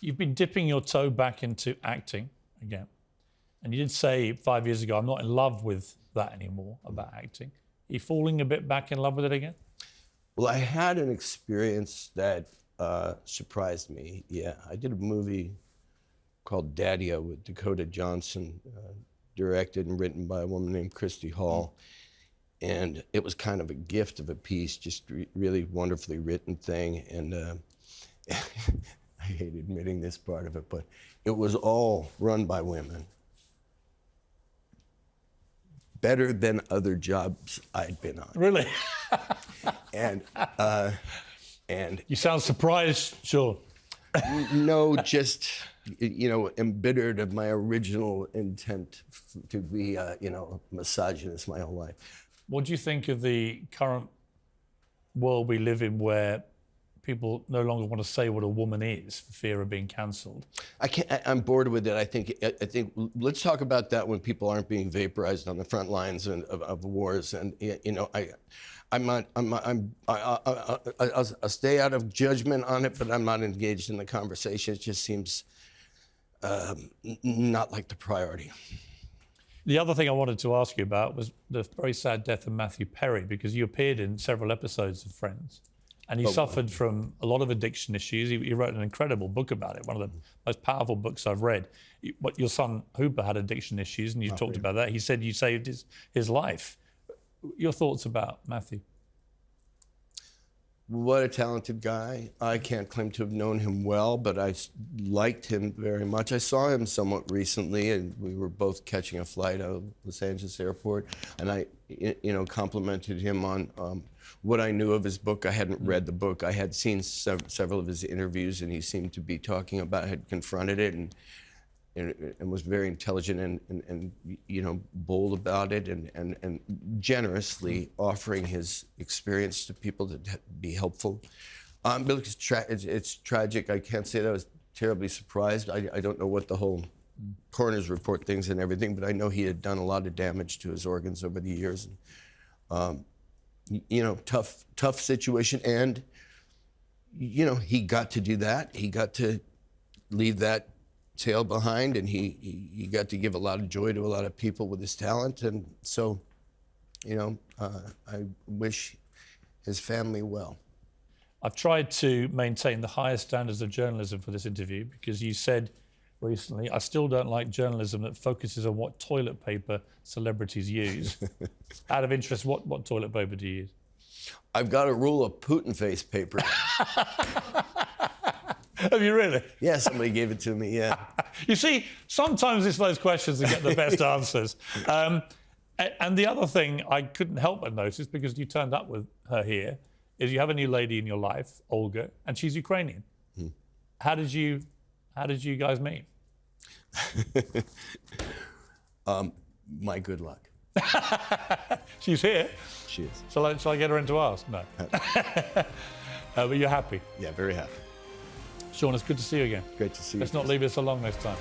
You've been dipping your toe back into acting again. And you did say 5 years ago, I'm not in love with that anymore, about acting. Are you falling a bit back in love with it again? Well, I had an experience that surprised me. Yeah, I did a movie called Daddy-O with Dakota Johnson, directed and written by a woman named Christy Hall. And it was kind of a gift of a piece, just really wonderfully written thing. And I hate admitting this part of it, but it was all run by women. Better than other jobs I'd been on. Really? And you sound surprised, Sean. No, just, embittered of my original intent to be, misogynist my whole life. What do you think of the current world we live in, where people no longer want to say what a woman is for fear of being cancelled? I'm bored with it. I think let's talk about that when people aren't being vaporized on the front lines of wars. And I'll stay out of judgment on it, but I'm not engaged in the conversation. It just seems not like the priority. The other thing I wanted to ask you about was the very sad death of Matthew Perry, because you appeared in several episodes of Friends. And he suffered from a lot of addiction issues. He wrote an incredible book about it, one of the most powerful books I've read. Your son, Hooper, had addiction issues, and you talked about that. He said you saved his life. Your thoughts about Matthew? What a talented guy. I can't claim to have known him well, but I liked him very much. I saw him somewhat recently, and we were both catching a flight out of Los Angeles airport, and I complimented him on what I knew of his book. I hadn't read the book. I had seen several of his interviews, and he seemed to be talking about, had confronted it, and was very intelligent and bold about it, and generously offering his experience to people to be helpful. But look, it's tragic. I can't say that I was terribly surprised. I don't know what the whole coroner's report things and everything, but I know he had done a lot of damage to his organs over the years. And, tough situation. And, he got to do that. He got to leave that tail behind, and he got to give a lot of joy to a lot of people with his talent. And so, I wish his family well. I've tried to maintain the highest standards of journalism for this interview, because you said recently, I still don't like journalism that focuses on what toilet paper celebrities use. Out of interest, what toilet paper do you use? I've got a roll of Putin face paper. Have you really? Yeah, somebody gave it to me, yeah. You see, sometimes it's those questions that get the best answers. And the other thing I couldn't help but notice, because you turned up with her here, is you have a new lady in your life, Olga, and she's Ukrainian. How did you guys meet? My good luck. She's here. She is. Shall I get her in to ask? No. But you're happy? Yeah, very happy. Sean, it's good to see you again. Great to see you. Let's not leave it so long this time.